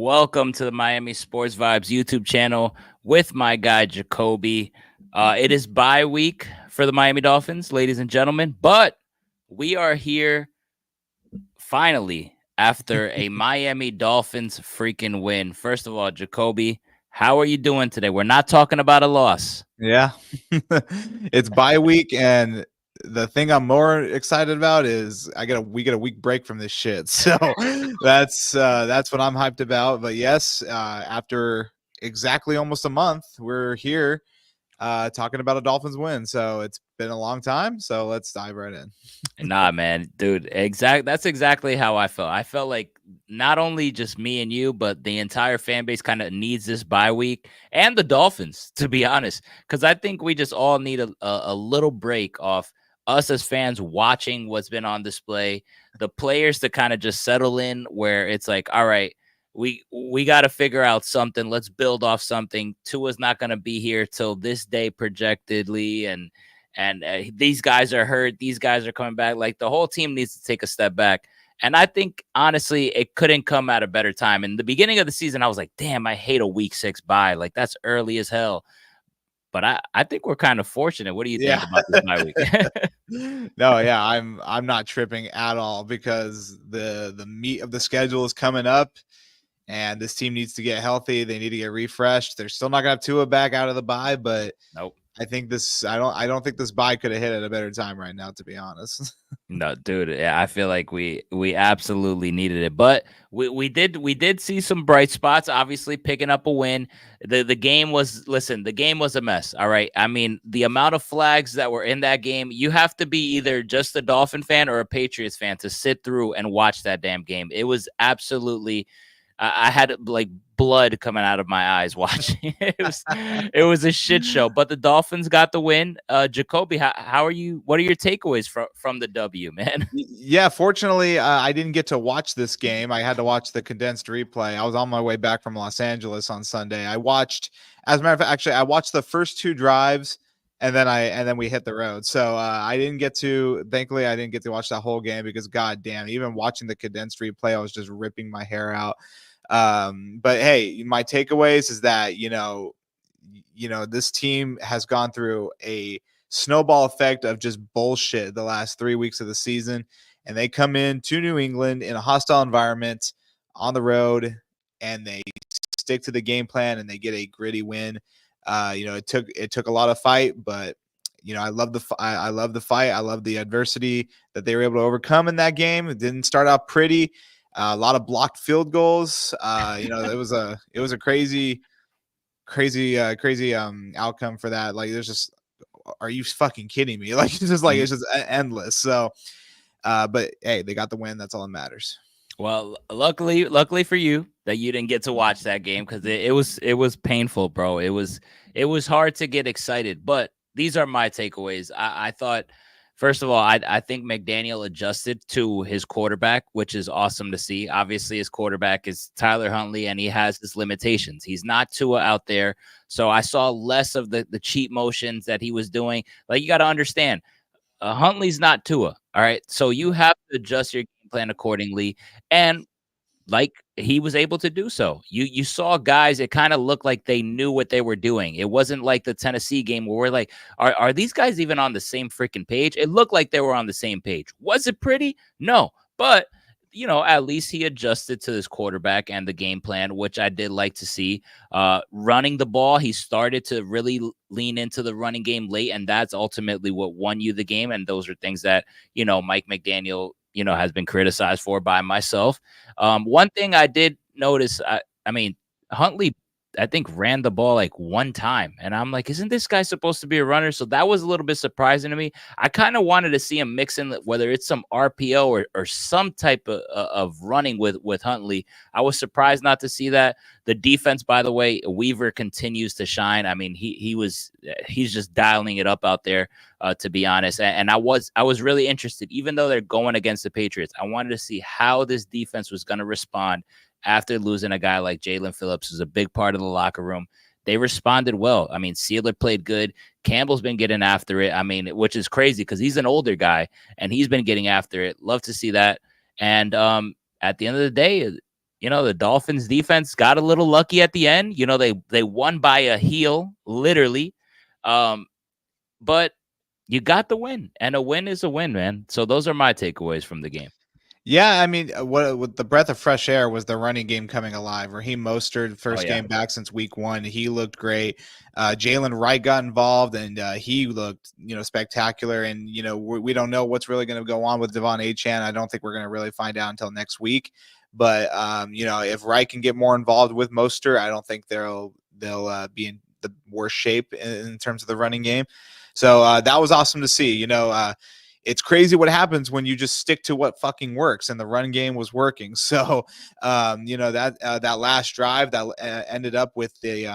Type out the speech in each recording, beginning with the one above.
Welcome to the Miami Sports Vibes YouTube channel with my guy Jacoby. It is bye week for the Miami Dolphins, ladies and gentlemen, but we are here finally after a Miami Dolphins freaking win. First of all, Jacoby, how are you doing today? We're not talking about a loss. Yeah. It's bye week, and the thing I'm more excited about is we get a week break from this shit. So that's what I'm hyped about. But yes, after exactly almost a month, we're here talking about a Dolphins win. So it's been a long time. So let's dive right in. Nah, man, dude, that's exactly how I felt. I felt like not only just me and you, but the entire fan base kind of needs this bye week, and the Dolphins, to be honest, because I think we just all need a little break off us as fans watching what's been on display, the players to kind of just settle in where it's like, all right, we got to figure out something. Let's build off something. Tua's not going to be here till this day projectedly, and these guys are hurt. These guys are coming back. Like, the whole team needs to take a step back. And I think, honestly, it couldn't come at a better time. In the beginning of the season, I was like, damn, I hate a week 6 bye. Like, that's early as hell. But I think we're kind of fortunate. What do you think about this bye week? No, yeah, I'm not tripping at all because the meat of the schedule is coming up, and this team needs to get healthy. They need to get refreshed. They're still not gonna have Tua back out of the bye, but Nope. I don't think this bye could have hit at a better time right now, to be honest. No, dude. Yeah, I feel like we absolutely needed it, but we did see some bright spots. Obviously, picking up a win. The game was the game was a mess. All right, I mean, the amount of flags that were in that game. You have to be either just a Dolphin fan or a Patriots fan to sit through and watch that damn game. It was absolutely. I had like blood coming out of my eyes watching. It was a shit show, but the Dolphins got the win. Jacoby, how are you? What are your takeaways from the W, man? Yeah, fortunately, I didn't get to watch this game. I had to watch the condensed replay. I was on my way back from Los Angeles on Sunday. I watched, as a matter of fact, actually, I watched the first 2 drives, and then we hit the road. So thankfully, I didn't get to watch that whole game because, god damn, even watching the condensed replay, I was just ripping my hair out. But hey, my takeaways is that this team has gone through a snowball effect of just bullshit the last 3 weeks of the season, and they come in to New England in a hostile environment on the road, and they stick to the game plan and they get a gritty win. It took a lot of fight, but I love the fight. I love the adversity that they were able to overcome in that game. It didn't start out pretty. A lot of blocked field goals. It was a crazy outcome for that. Like, there's just, are you fucking kidding me? Like, it's just endless. So, but hey, they got the win. That's all that matters. Well, luckily for you that you didn't get to watch that game, because it was painful, bro. It was hard to get excited. But these are my takeaways. I thought, first of all, I think McDaniel adjusted to his quarterback, which is awesome to see. Obviously, his quarterback is Tyler Huntley, and he has his limitations. He's not Tua out there. So I saw less of the cheat motions that he was doing. Like, you got to understand, Huntley's not Tua. All right. So you have to adjust your game plan accordingly. And like, he was able to do so. You saw guys, it kind of looked like they knew what they were doing. It wasn't like the Tennessee game where we're like, are these guys even on the same freaking page? It looked like they were on the same page. Was it pretty? No. But at least he adjusted to his quarterback and the game plan, which I did like to see. Running the ball, he started to really lean into the running game late, and that's ultimately what won you the game. And those are things that, Mike McDaniel, has been criticized for by myself. One thing I did notice, I mean, Huntley, I think, ran the ball like one time, and I'm like, isn't this guy supposed to be a runner? So that was a little bit surprising to me. I kind of wanted to see him mix in, whether it's some RPO or some type of running with Huntley. I was surprised not to see that. The defense, by the way, Weaver continues to shine. I mean, he's just dialing it up out there, to be honest. And I was really interested, even though they're going against the Patriots. I wanted to see how this defense was going to respond after losing a guy like Jalen Phillips, who's a big part of the locker room. They responded well. I mean, Sealer played good. Campbell's been getting after it. I mean, which is crazy because he's an older guy and he's been getting after it. Love to see that. And at the end of the day, the Dolphins defense got a little lucky at the end. They won by a heel, literally. But you got the win, and a win is a win, man. So those are my takeaways from the game. Yeah, I mean, what the breath of fresh air was the running game coming alive. Raheem Mostert, first yeah. game back since week 1, he looked great. Jalen Wright got involved, and he looked, spectacular. And we don't know what's really going to go on with Devon Achane. I don't think we're going to really find out until next week. But if Wright can get more involved with Mostert, I don't think they'll be in the worst shape in terms of the running game. So that was awesome to see. It's crazy what happens when you just stick to what fucking works, and the run game was working. So, that last drive that ended up with the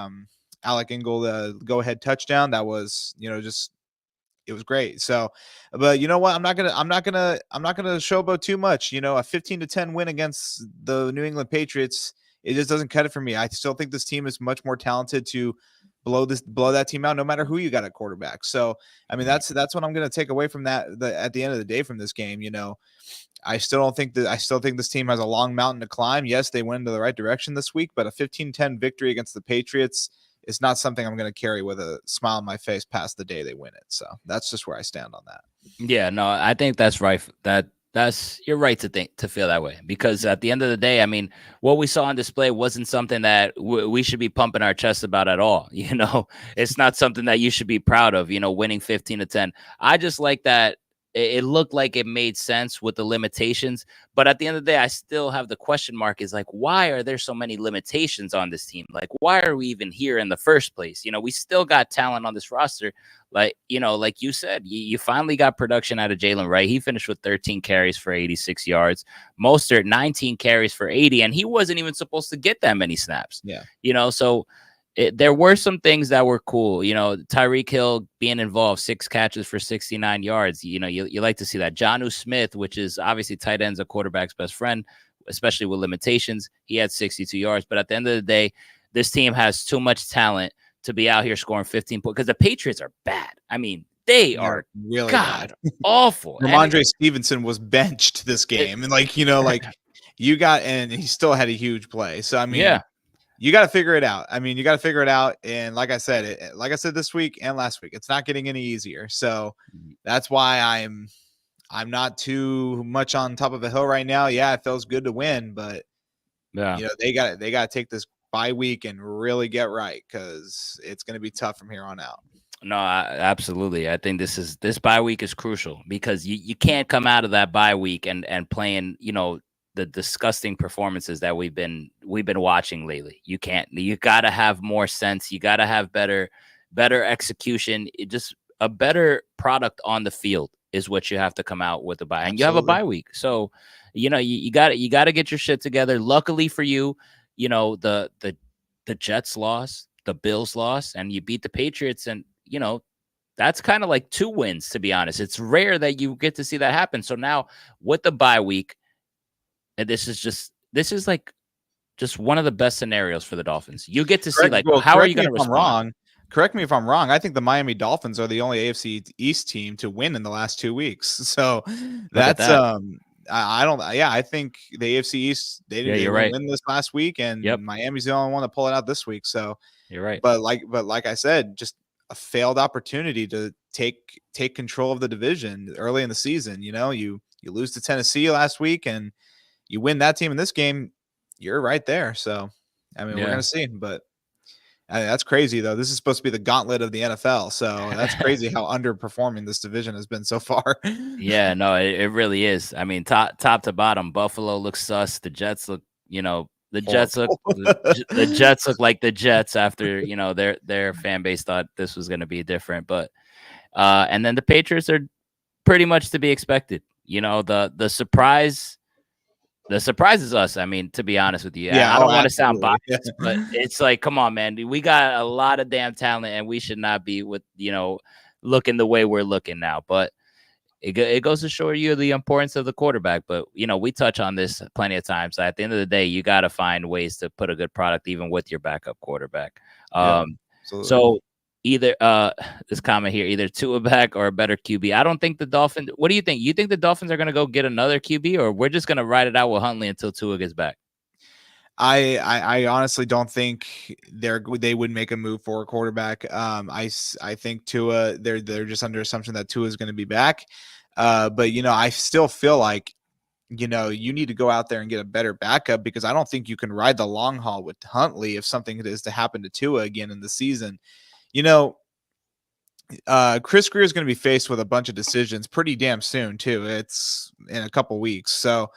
Alec Ingold go-ahead touchdown, that was, it was great. So, but you know what? I'm not gonna showboat too much. A 15-10 win against the New England Patriots, it just doesn't cut it for me. I still think this team is much more talented to blow that team out, no matter who you got at quarterback. So, I mean, that's what I'm going to take away from that. At the end of the day, from this game, I still think this team has a long mountain to climb. Yes, they went into the right direction this week, but a 15-10 victory against the Patriots is not something I'm going to carry with a smile on my face past the day they win it. So that's just where I stand on that. Yeah, no, I think that's right. You're right to feel that way, because at the end of the day, I mean, what we saw on display wasn't something that we should be pumping our chests about at all. It's not something that you should be proud of, winning 15-10. I just like that it looked like it made sense with the limitations, but at the end of the day, I still have the question mark, is like, why are there so many limitations on this team? Like, why are we even here in the first place? We still got talent on this roster. Like you said, you finally got production out of Jalen Wright. He finished with 13 carries for 86 yards. Mostert, 19 carries for 80, and he wasn't even supposed to get that many snaps. Yeah. So there were some things that were cool. Tyreek Hill being involved, 6 catches for 69 yards. You like to see that. Jonnu Smith, which is obviously tight end's a quarterback's best friend, especially with limitations. He had 62 yards. But at the end of the day, this team has too much talent to be out here scoring 15 points, because the Patriots are bad. I mean, they are really God bad. Awful. Ramondre Stevenson was benched this game, and you got, and he still had a huge play. So I mean, yeah, you got to figure it out. I mean, you got to figure it out. And like I said this week and last week, it's not getting any easier. So that's why I'm not too much on top of a hill right now. Yeah, it feels good to win, but they got to take this bye week and really get right, because it's going to be tough from here on out. No, absolutely. I think this bye week is crucial, because you can't come out of that bye week and playing, the disgusting performances that we've been watching lately. You can't. You got to have more sense. You got to have better execution. Just a better product on the field is what you have to come out with a bye. And you have a bye week, so you got to get your shit together. Luckily for you, the Jets lost, the Bills lost, and you beat the Patriots, and that's kind of like 2 wins, to be honest. It's rare that you get to see that happen. So now with the bye week, and this is like just one of the best scenarios for the Dolphins. You get to see how are you going to respond? Correct me if I'm wrong. I think the Miami Dolphins are the only AFC East team to win in the last 2 weeks. So that's I think the AFC East they didn't win this last week, and Miami's the only one to pull it out this week. So you're right. But like I said, just a failed opportunity to take control of the division early in the season. You lose to Tennessee last week, and you win that team in this game, you're right there. So, I mean, we're going to see. But that's crazy, though. This is supposed to be the gauntlet of the NFL. So that's crazy how underperforming this division has been so far. Yeah, no, it really is. I mean, top to bottom, Buffalo looks sus. The Jets look, the Jets look the Jets look like the Jets after, their fan base thought this was going to be different. But and then the Patriots are pretty much to be expected. The surprise. The surprise is us. I mean, to be honest with you, I don't want to sound biased, but it's like, come on, man. We got a lot of damn talent, and we should not be looking the way we're looking now. But it goes to show you the importance of the quarterback. But, we touch on this plenty of times. At the end of the day, you got to find ways to put a good product, even with your backup quarterback. So either this comment here, either Tua back or a better QB. I don't think the Dolphins. What do you think? You think the Dolphins are going to go get another QB, or we're just going to ride it out with Huntley until Tua gets back? I honestly don't think they would make a move for a quarterback. I think Tua, they're just under assumption that Tua is going to be back. But I still feel like you need to go out there and get a better backup, because I don't think you can ride the long haul with Huntley if something is to happen to Tua again in the season. Chris Greer is going to be faced with a bunch of decisions pretty damn soon too. It's in a couple weeks, so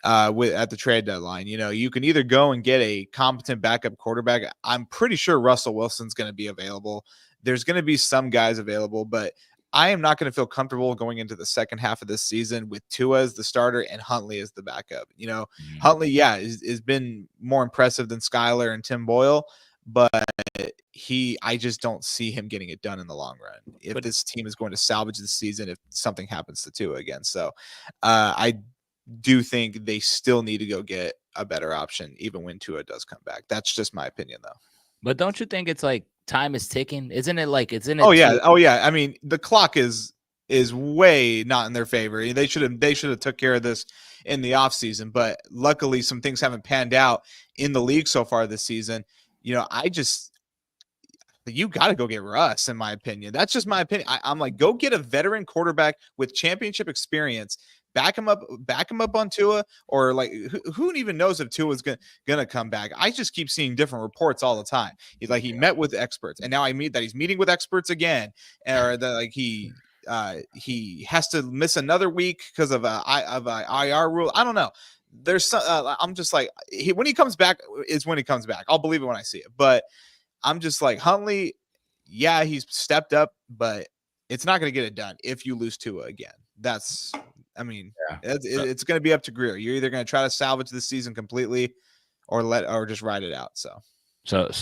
at the trade deadline, you can either go and get a competent backup quarterback. I'm pretty sure Russell Wilson's going to be available. There's going to be some guys available, but I am not going to feel comfortable going into the second half of this season with Tua as the starter and Huntley as the backup. Huntley, yeah, is been more impressive than Skyler and Tim Boyle, but I just don't see him getting it done in the long run if this team is going to salvage the season if something happens to Tua again. So I do think they still need to go get a better option even when Tua does come back. That's just my opinion, though. But don't you think it's like time is ticking? Isn't it like it's in it? Oh yeah. I mean, the clock is way not in their favor. They should have took care of this in the offseason, but luckily some things haven't panned out in the league so far this season. You got to go get Russ, in my opinion. That's just my opinion. I'm like, go get a veteran quarterback with championship experience. Back him up on Tua, or like who even knows if Tua is gonna come back. I just keep seeing different reports all the time. He met with experts, and now he's meeting with experts again, or that he has to miss another week because of a IR rule. I don't know. There's I'm just like, when he comes back is when he comes back. I'll believe it when I see it. But I'm just like, Huntley, yeah, he's stepped up, but it's not going to get it done if you lose Tua again. It's going to be up to Greer. You're either going to try to salvage this season completely or just ride it out. So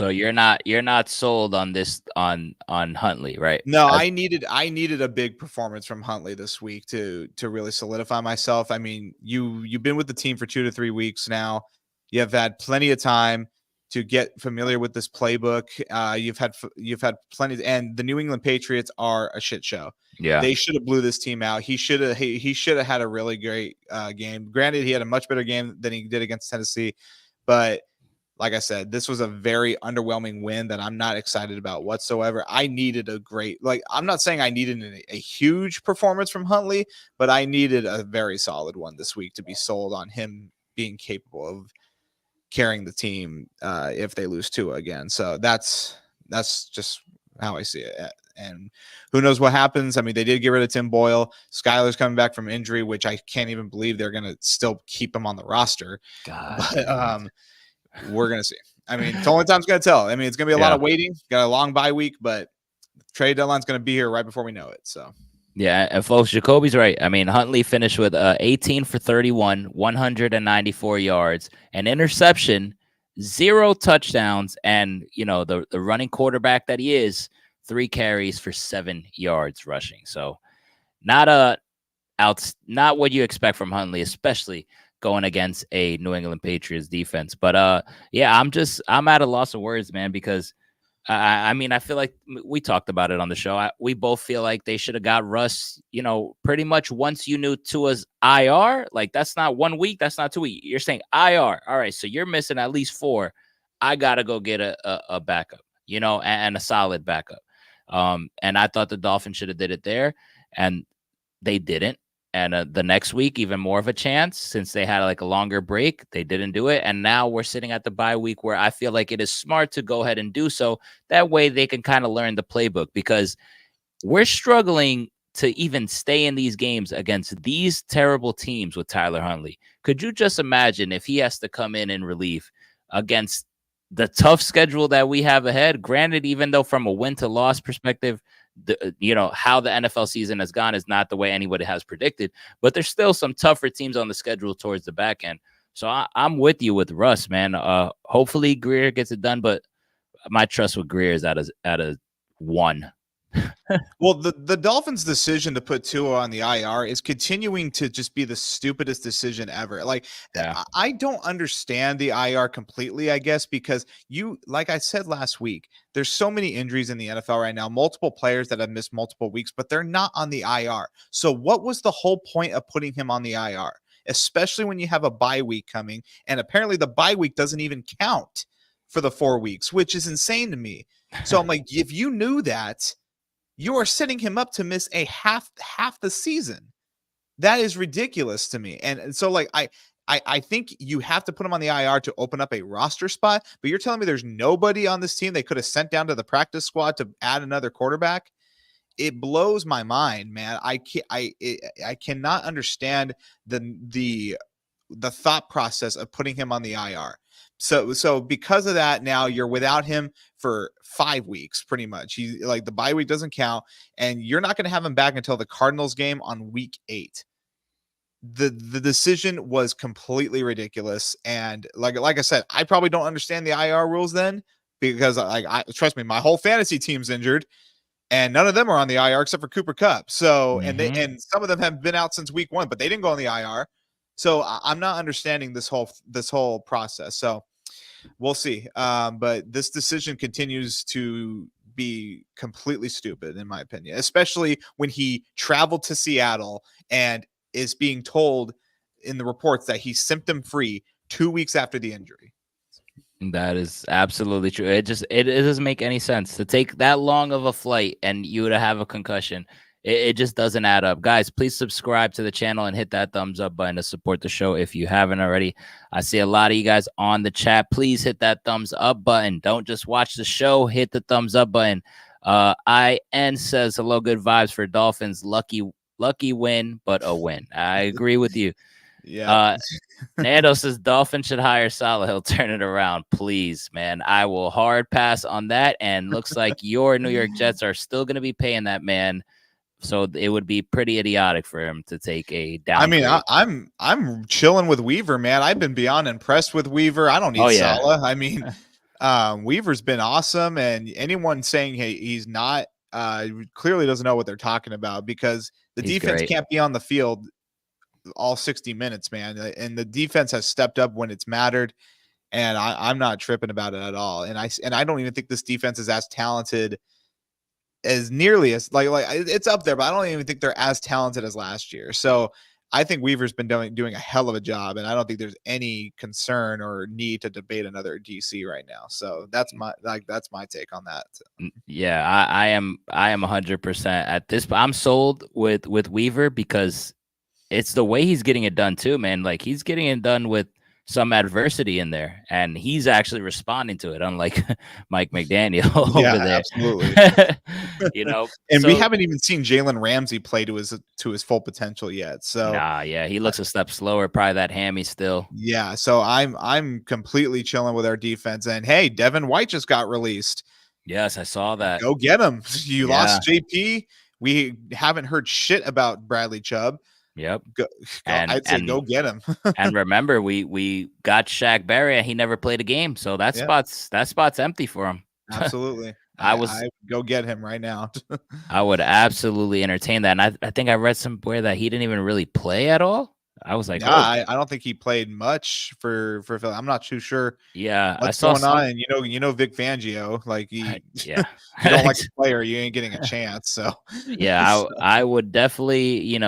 you're not sold on this on Huntley, right? No, I needed a big performance from Huntley this week to really solidify myself. I mean, you've been with the team for 2 to 3 weeks now. You have had plenty of time to get familiar with this playbook. You've had plenty, and the New England Patriots are a shit show. Yeah, they should have blew this team out. He should have had a really great game. Granted, he had a much better game than he did against Tennessee, but like I said, this was a very underwhelming win that I'm not excited about whatsoever. I needed I'm not saying I needed a huge performance from Huntley, but I needed a very solid one this week to be sold on him being capable of carrying the team if they lose Tua again. So that's just how I see it. And who knows what happens. I mean, they did get rid of Tim Boyle. Skyler's coming back from injury, which I can't even believe they're going to still keep him on the roster. God. But we're going to see. I mean, it's only time's going to tell. I mean, it's going to be a lot of waiting. Got a long bye week, but the trade deadline's going to be here right before we know it. So yeah, and folks, Jacoby's right. I mean, Huntley finished with 18 for 31, 194 yards, an interception, 0 touchdowns, and the running quarterback that he is, 3 carries for 7 yards rushing. So not what you expect from Huntley, especially going against a New England Patriots defense. But yeah, I'm at a loss of words, man, because I mean, I feel like we talked about it on the show. We both feel like they should have got Russ, pretty much once you knew Tua's IR. Like, that's not 1 week. That's not 2 weeks. You're saying IR. All right, so you're missing at least 4. I got to go get a backup, and a solid backup. And I thought the Dolphins should have did it there, and they didn't. And the next week, even more of a chance, since they had like a longer break. They didn't do it. And now we're sitting at the bye week where I feel like it is smart to go ahead and do so. That way they can kind of learn the playbook, because we're struggling to even stay in these games against these terrible teams with Tyler Huntley. Could you just imagine if he has to come in relief against the tough schedule that we have ahead? Granted, even though from a win to loss perspective, how the NFL season has gone is not the way anybody has predicted, but there's still some tougher teams on the schedule towards the back end. So I'm with you with Russ, man. Hopefully Greer gets it done, but my trust with Greer is at a 1. Well, the Dolphins' decision to put Tua on the IR is continuing to just be the stupidest decision ever. Like, I don't understand the IR completely, I guess, because like I said last week, there's so many injuries in the NFL right now, multiple players that have missed multiple weeks, but they're not on the IR. So what was the whole point of putting him on the IR? especially when you have a bye week coming. And apparently the bye week doesn't even count for the 4 weeks, which is insane to me. So I'm like, if you knew that, you are setting him up to miss a half the season. That is ridiculous to me. And so like I think you have to put him on the IR to open up a roster spot, but you're telling me there's nobody on this team they could have sent down to the practice squad to add another quarterback? It blows my mind, man. I cannot understand the thought process of putting him on the IR. So because of that, now you're without him for 5 weeks, pretty much. He like the bye week doesn't count, and you're not going to have him back until the Cardinals game on week 8. The decision was completely ridiculous, and like I said, I probably don't understand the IR rules then, because I trust me, my whole fantasy team's injured, and none of them are on the IR except for Cooper Kupp. So and some of them have been out since week 1, but they didn't go on the IR. So I'm not understanding this whole process. So we'll see. But this decision continues to be completely stupid, in my opinion, especially when he traveled to Seattle and is being told in the reports that he's symptom free 2 weeks after the injury. That is absolutely true. It doesn't make any sense to take that long of a flight and you to have a concussion. It just doesn't add up. Guys, please subscribe to the channel and hit that thumbs up button to support the show if you haven't already. I see a lot of you guys on the chat. Please hit that thumbs up button. Don't just watch the show. Hit the thumbs up button. IN says, hello, good vibes for Dolphins. Lucky win, but a win. I agree with you. Yeah. Nando says Dolphins should hire Salah. He'll turn it around. Please, man. I will hard pass on that. And looks like your New York Jets are still going to be paying that man. So it would be pretty idiotic for him to take a downgrade. I mean, I'm chilling with Weaver, man. I've been beyond impressed with Weaver. I don't need Salah. I mean, Weaver's been awesome, and anyone saying hey he's not clearly doesn't know what they're talking about, because the defense can't be on the field all 60 minutes, man. And the defense has stepped up when it's mattered, and I'm not tripping about it at all. And I don't even think this defense is as talented as nearly as like it's up there, but I don't even think they're as talented as last year. So I think Weaver's been doing a hell of a job, and I don't think there's any concern or need to debate another DC right now. So that's my take on that. Yeah, I am 100% at this. I'm sold with Weaver because it's the way he's getting it done too, man. Like he's getting it done with some adversity in there, and he's actually responding to it, unlike Mike McDaniel over there. Absolutely. You know, and we haven't even seen Jalen Ramsey play to his full potential yet. So he looks a step slower, probably that hammy still. Yeah, so I'm completely chilling with our defense. And hey, Devin White just got released. Yes, I saw that. Go get him. You lost JP. We haven't heard shit about Bradley Chubb. Yep. I'd say go get him. And remember, we got Shaq Barrett, and he never played a game, so that spot's empty for him. Absolutely. I go get him right now. I would absolutely entertain that. And I think I read somewhere that he didn't even really play at all. I was like, I don't think he played much for Philly. I'm not too sure. Yeah, what's going on. And you know Vic Fangio, like you don't like the player, you ain't getting a chance. So yeah, I would definitely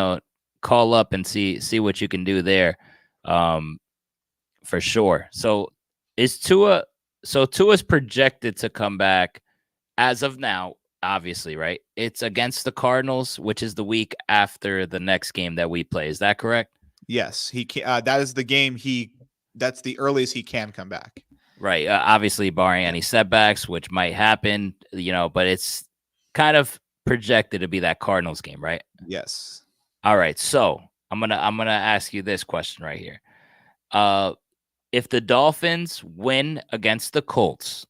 call up and see what you can do there, for sure. So Tua's projected to come back as of now, obviously, right? It's against the Cardinals, which is the week after the next game that we play. Is that correct? Yes, he can. That is the game. That's the earliest he can come back. Right. Obviously, barring any setbacks, which might happen, but it's kind of projected to be that Cardinals game, right? Yes. All right, so I'm gonna ask you this question right here. If the Dolphins win against the Colts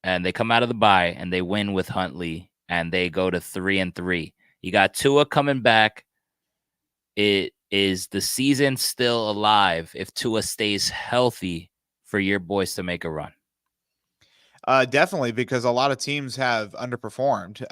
and they come out of the bye and they win with Huntley and they go to 3-3, you got Tua coming back. Is the season still alive if Tua stays healthy for your boys to make a run? Definitely, because a lot of teams have underperformed.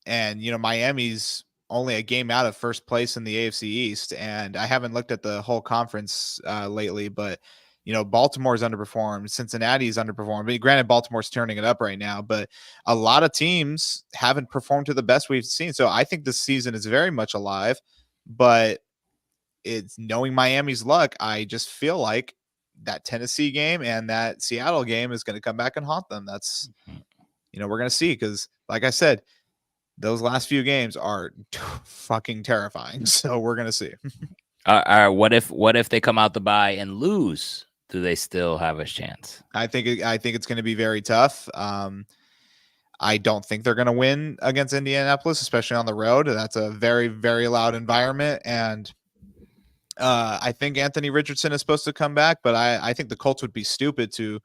And Miami's only a game out of first place in the AFC East, and I haven't looked at the whole conference lately, but Baltimore's underperformed, Cincinnati's underperformed. But granted, Baltimore's turning it up right now, but a lot of teams haven't performed to the best we've seen. So I think this season is very much alive, but it's knowing Miami's luck. I just feel like that Tennessee game and that Seattle game is going to come back and haunt them. That's, we're going to see, because like I said, those last few games are fucking terrifying. So we're going to see. All right, what if they come out the bye and lose? Do they still have a chance? I think it's going to be very tough. I don't think they're going to win against Indianapolis, especially on the road. That's a very, very loud environment. And I think Anthony Richardson is supposed to come back, but I think the Colts would be stupid to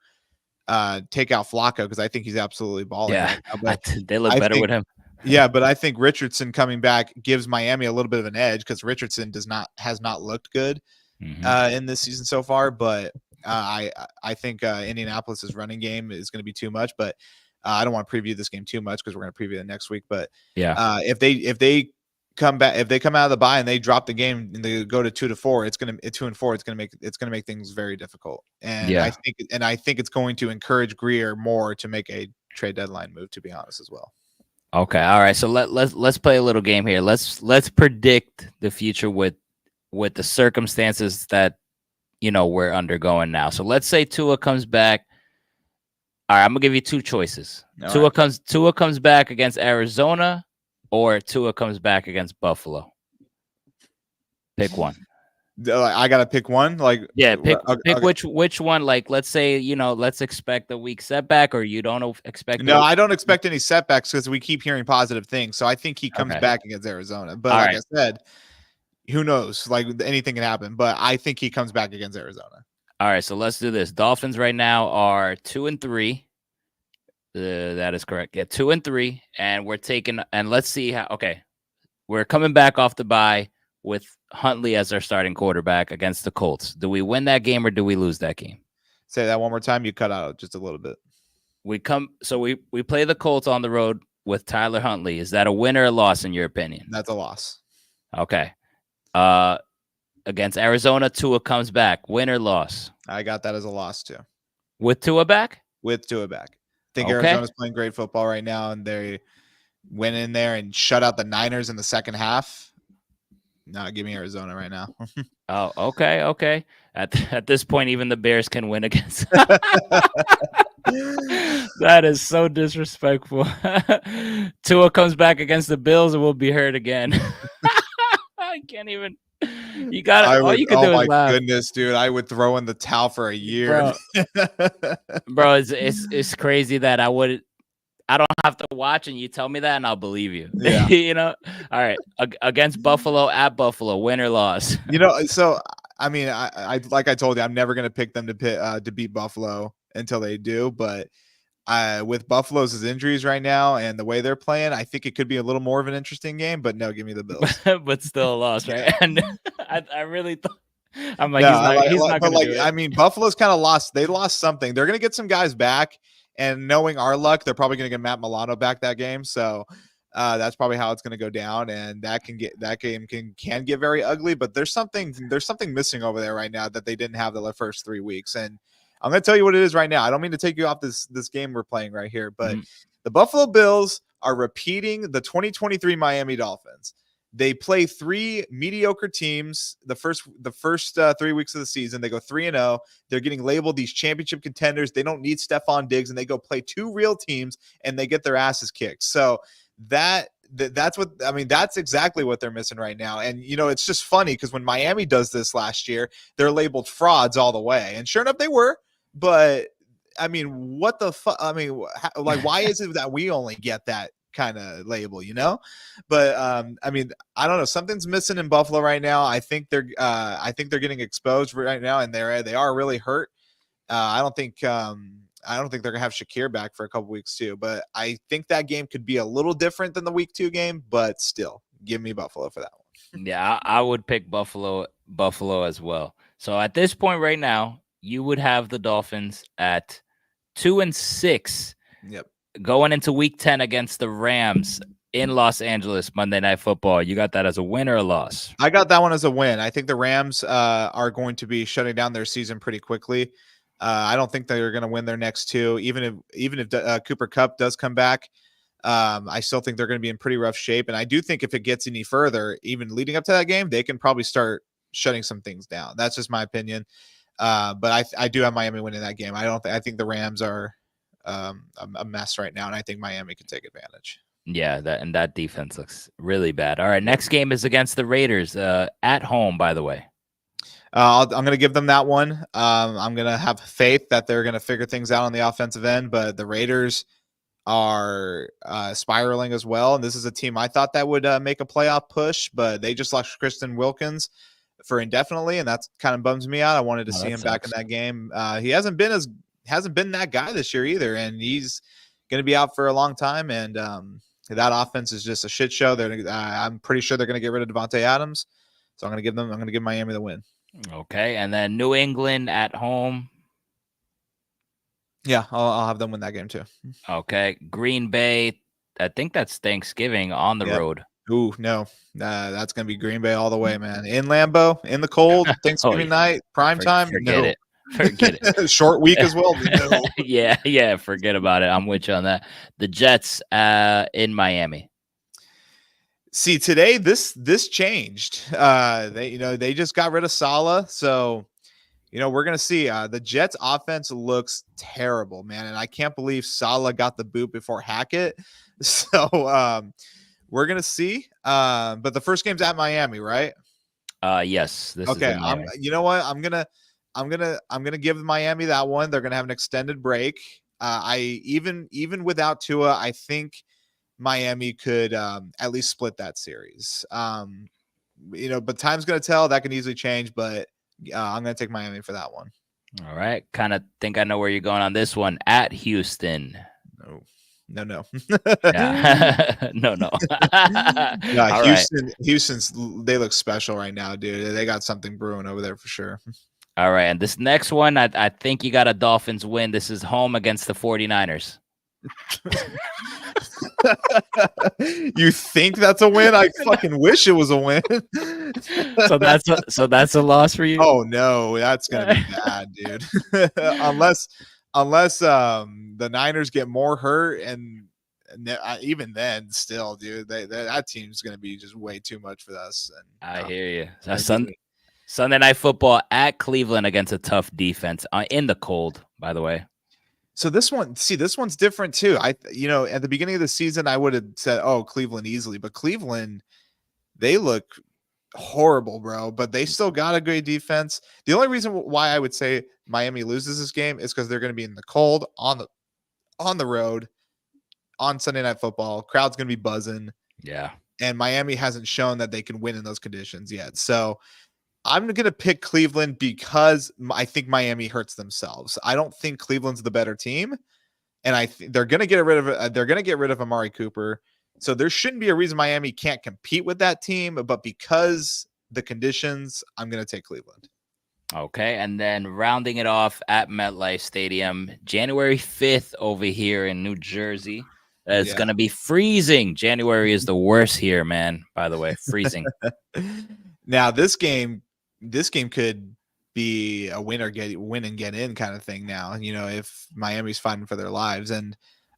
take out Flacco, because I think he's absolutely balling. Yeah, right now. they look better with him. Yeah, but I think Richardson coming back gives Miami a little bit of an edge, because Richardson has not looked good in this season so far. But I think Indianapolis's running game is going to be too much. But I don't want to preview this game too much, because we're going to preview it next week. But if they come back, if they come out of the bye and they drop the game and they go to 2-4, it's going to 2-4. It's going to make things very difficult. And I think it's going to encourage Greer more to make a trade deadline move, to be honest, as well. Okay, all right. So let's play a little game here. Let's predict the future with the circumstances that we're undergoing now. So let's say Tua comes back. All right, I'm gonna give you two choices. Tua comes back against Arizona, or Tua comes back against Buffalo. Pick one. I gotta pick one. Pick which one. Like, let's say let's expect a week setback, or you don't expect. No, I don't expect any setbacks, because we keep hearing positive things. So I think he comes back against Arizona. But I said, who knows? Like, anything can happen. But I think he comes back against Arizona. All right, so let's do this. Dolphins right now are 2-3. That is correct. Yeah, 2-3, and we're taking. And let's see how. Okay, we're coming back off the bye with Huntley as our starting quarterback against the Colts. Do we win that game, or do we lose that game? Say that one more time. You cut out just a little bit. We play the Colts on the road with Tyler Huntley. Is that a win or a loss in your opinion? That's a loss. Okay. Against Arizona, Tua comes back. Win or loss? I got that as a loss too. With Tua back? With Tua back. I think Arizona's playing great football right now, and they went in there and shut out the Niners in the second half. No, give me Arizona right now. Oh, okay. At this point, even the Bears can win against. That is so disrespectful. Tua comes back against the Bills and we'll be hurt again. I can't even. You got it. All you can do is laugh. Oh my goodness, dude! I would throw in the towel for a year, bro. It's crazy that I don't have to watch, and you tell me that, and I'll believe you. Yeah. All right. Against Buffalo, at Buffalo, win or loss. So I mean, I like I told you, I'm never gonna pick them to beat Buffalo until they do. But with Buffalo's injuries right now and the way they're playing, I think it could be a little more of an interesting game. But no, give me the Bills. But still a loss, right? And I really thought. I'm like, he's not going to do it. I mean, Buffalo's kind of lost. They lost something. They're going to get some guys back, and knowing our luck, they're probably going to get Matt Milano back that game. So that's probably how it's going to go down, and that game can get very ugly. But there's something missing over there right now that they didn't have the first 3 weeks. And I'm going to tell you what it is right now. I don't mean to take you off this game we're playing right here, but the Buffalo Bills are repeating the 2023 Miami Dolphins. They play 3 mediocre teams the first 3 weeks of the season. They go 3-0. They're getting labeled these championship contenders. They don't need Stephon Diggs, and they go play 2 real teams, and they get their asses kicked. So that's exactly what they're missing right now. And it's just funny, because when Miami does this last year, they're labeled frauds all the way, and sure enough, they were. But I mean, what the fuck? I mean, why is it that we only get that kind of label, But I mean, I don't know. Something's missing in Buffalo right now. I think they're getting exposed right now, and they are really hurt. I don't think they're gonna have Shakir back for a couple weeks too. But I think that game could be a little different than the week 2 game. But still, give me Buffalo for that one. Yeah, I would pick Buffalo as well. So at this point right now, you would have the Dolphins at 2-6. Yep. Going into week 10 against the Rams in Los Angeles, Monday Night Football. You got that as a win or a loss? I got that one as a win. I think the Rams are going to be shutting down their season pretty quickly. I don't think they're going to win their next 2. Even if Cooper Kupp does come back, I still think they're going to be in pretty rough shape. And I do think if it gets any further, even leading up to that game, they can probably start shutting some things down. That's just my opinion. But I do have Miami winning that game. I think the Rams are a mess right now, and I think Miami can take advantage. Yeah, that defense looks really bad. All right, next game is against the Raiders at home, by the way. I'm going to give them that one. I'm going to have faith that they're going to figure things out on the offensive end, but the Raiders are spiraling as well. And this is a team I thought that would make a playoff push, but they just lost Kristen Wilkins for indefinitely, and that kind of bums me out. I wanted to see him back in that game. He hasn't been that guy this year either, and he's going to be out for a long time. And that offense is just a shit show. I'm pretty sure they're going to get rid of Devontae Adams, so I'm going to give Miami the win. Okay, and then New England at home. Yeah, I'll have them win that game too. Okay, Green Bay. I think that's Thanksgiving on the road. Ooh, no, that's gonna be Green Bay all the way, man. In Lambeau, in the cold, Thanksgiving night, prime time. Forget it. Short week as well. No. yeah. Forget about it. I'm with you on that. The Jets in Miami. See, today this changed. They just got rid of Saleh, so we're gonna see. The Jets offense looks terrible, man, and I can't believe Saleh got the boot before Hackett. So we're gonna see. But the first game's at Miami, right? Yes. Okay. You know what? I'm gonna give Miami that one. They're gonna have an extended break. Even without Tua, I think Miami could at least split that series. But time's gonna tell. That can easily change. But I'm gonna take Miami for that one. All right. Kind of think I know where you're going on this one. At Houston. No. Yeah. no. Yeah, Houston's they look special right now, dude. They got something brewing over there for sure. All right, and this next one, I think you got a Dolphins win. This is home against the 49ers. You think that's a win? I fucking wish it was a win. So that's a loss for you? Oh no, that's gonna be bad, dude. unless the Niners get more hurt, and even then, still, dude, that team's gonna be just way too much for us. And I hear you. Sunday Night Football at Cleveland against a tough defense in the cold, by the way. So this one's different too. At the beginning of the season, I would have said, "Oh, Cleveland easily," but Cleveland, they look horrible, bro. But they still got a great defense. The only reason why I would say Miami loses this game is because they're going to be in the cold on the road on Sunday Night Football. Crowd's going to be buzzing. Yeah, and Miami hasn't shown that they can win in those conditions yet. So I'm going to pick Cleveland because I think Miami hurts themselves. I don't think Cleveland's the better team, and they're going to get rid of Amari Cooper. So there shouldn't be a reason Miami can't compete with that team, but because the conditions, I'm going to take Cleveland. Okay, and then rounding it off at MetLife Stadium, January 5th over here in New Jersey. It's going to be freezing. January is the worst here, man, by the way, freezing. Now, this game could be a win and get in kind of thing now, if Miami's fighting for their lives. And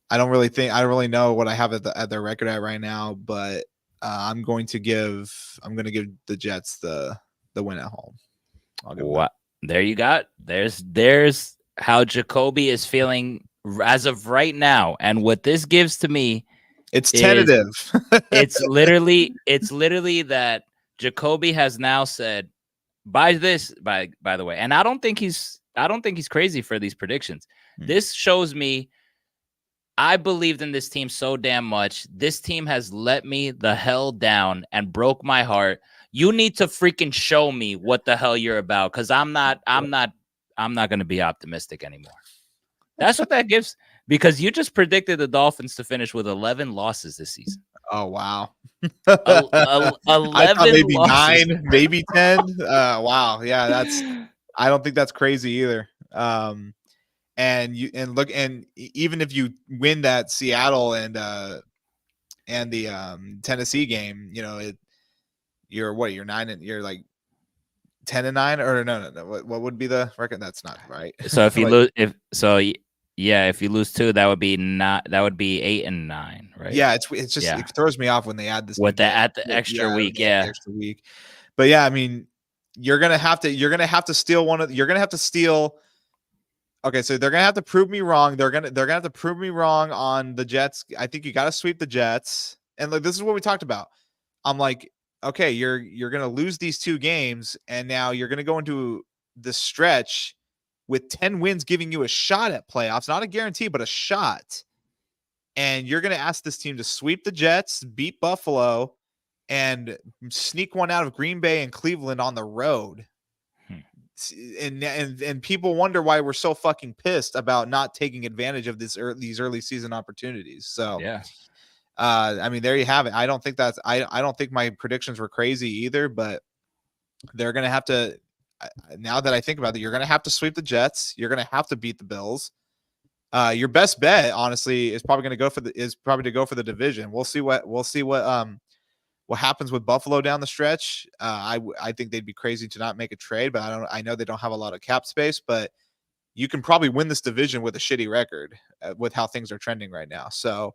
I don't really know what I have at their record at right now, but I'm going to give the Jets the win at home. What? There you got. There's how Jacoby is feeling as of right now, and what this gives to me, it's tentative. it's literally that Jacoby has now said, by the way, and I don't think he's crazy for these predictions. This shows me I believed in this team so damn much. This team has let me the hell down and broke my heart. You need to freaking show me what the hell you're about, because I'm not going to be optimistic anymore. That's what that gives, because you just predicted the Dolphins to finish with 11 losses this season. Oh, wow. 11 I thought maybe losses. 9, maybe 10. Wow. Yeah, I don't think that's crazy either. And even if you win that Seattle and the Tennessee game, you're 9 and you're like 10-9, or no. What would be the record? That's not right. So if you lose, if you lose 2, that would be 8-9, right? Yeah, it's just it throws me off when they add this with the extra week. Yeah, extra week. But yeah, I mean, you're gonna have to steal you're gonna have to steal. Okay, so they're gonna have to prove me wrong. They're gonna have to prove me wrong on the Jets. I think you got to sweep the Jets. And like this is what we talked about. I'm like, okay, you're gonna lose these 2 games, and now you're gonna go into the stretch with 10 wins, giving you a shot at playoffs, not a guarantee, but a shot. And you're gonna ask this team to sweep the Jets, beat Buffalo, and sneak one out of Green Bay and Cleveland on the road. And people wonder why we're so fucking pissed about not taking advantage of these early season opportunities. So Yeah. I mean, there you have it. I don't think I don't think my predictions were crazy either, but they're gonna have to. Now that I think about it, you're gonna have to sweep the Jets. You're gonna have to beat the Bills. Your best bet, honestly, is probably to go for the division. We'll see what happens with Buffalo down the stretch. I think they'd be crazy to not make a trade, but I know they don't have a lot of cap space, but you can probably win this division with a shitty record with how things are trending right now. So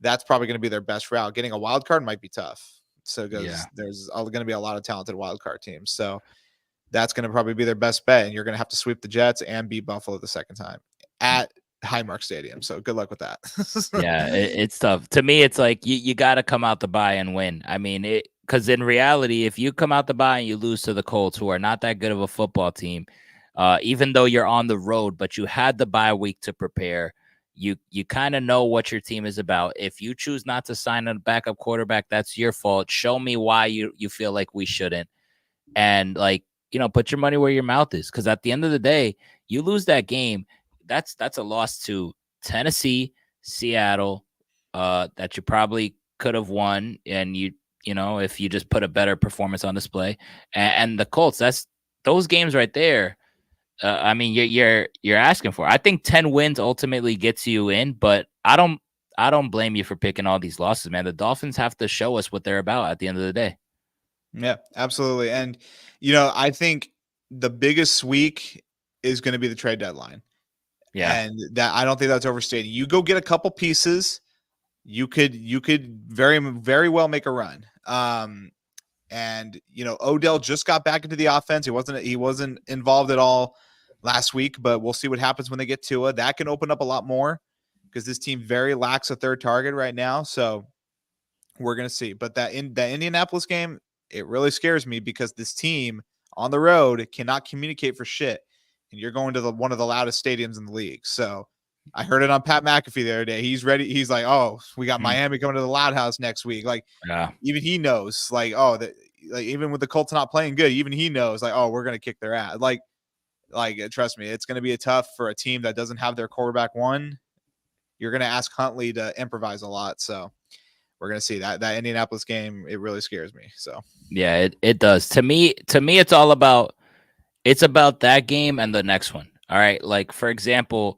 that's probably going to be their best route. Getting a wild card might be tough. So there's going to be a lot of talented wild card teams. So that's going to probably be their best bet. And you're going to have to sweep the Jets and beat Buffalo the second time at Highmark Stadium. So good luck with that. Yeah, it's tough. To me, it's like you got to come out the bye and win. I mean, because in reality, if you come out the bye and you lose to the Colts, who are not that good of a football team, even though you're on the road, but you had the bye week to prepare, you kind of know what your team is about. If you choose not to sign a backup quarterback, that's your fault. Show me why you feel like we shouldn't. And put your money where your mouth is. Because at the end of the day, you lose that game, that's a loss to Tennessee, Seattle, that you probably could have won, and if you just put a better performance on display, and the Colts. That's those games right there. I mean, you're asking for. I think 10 wins ultimately gets you in, but I don't blame you for picking all these losses, man. The Dolphins have to show us what they're about at the end of the day. Yeah, absolutely. And I think the biggest week is going to be the trade deadline. Yeah. And that I don't think that's overstating. You go get a couple pieces, you could very, very well make a run. And Odell just got back into the offense. He wasn't involved at all last week, but we'll see what happens when they get Tua. That can open up a lot more because this team very lacks a third target right now. So we're gonna see. But that Indianapolis game, it really scares me because this team on the road cannot communicate for shit. And you're going to one of the loudest stadiums in the league. So I heard it on Pat McAfee the other day. He's ready. He's like, oh, we got Miami coming to the Loud House next week. Like, even he knows, like, oh, even with the Colts not playing good, even he knows, like, oh, we're gonna kick their ass. Like, trust me, it's gonna be tough for a team that doesn't have their quarterback one. You're gonna ask Huntley to improvise a lot. So we're gonna see that Indianapolis game. It really scares me. So yeah, it does. To me, it's all about. It's about that game and the next one. All right. Like, for example,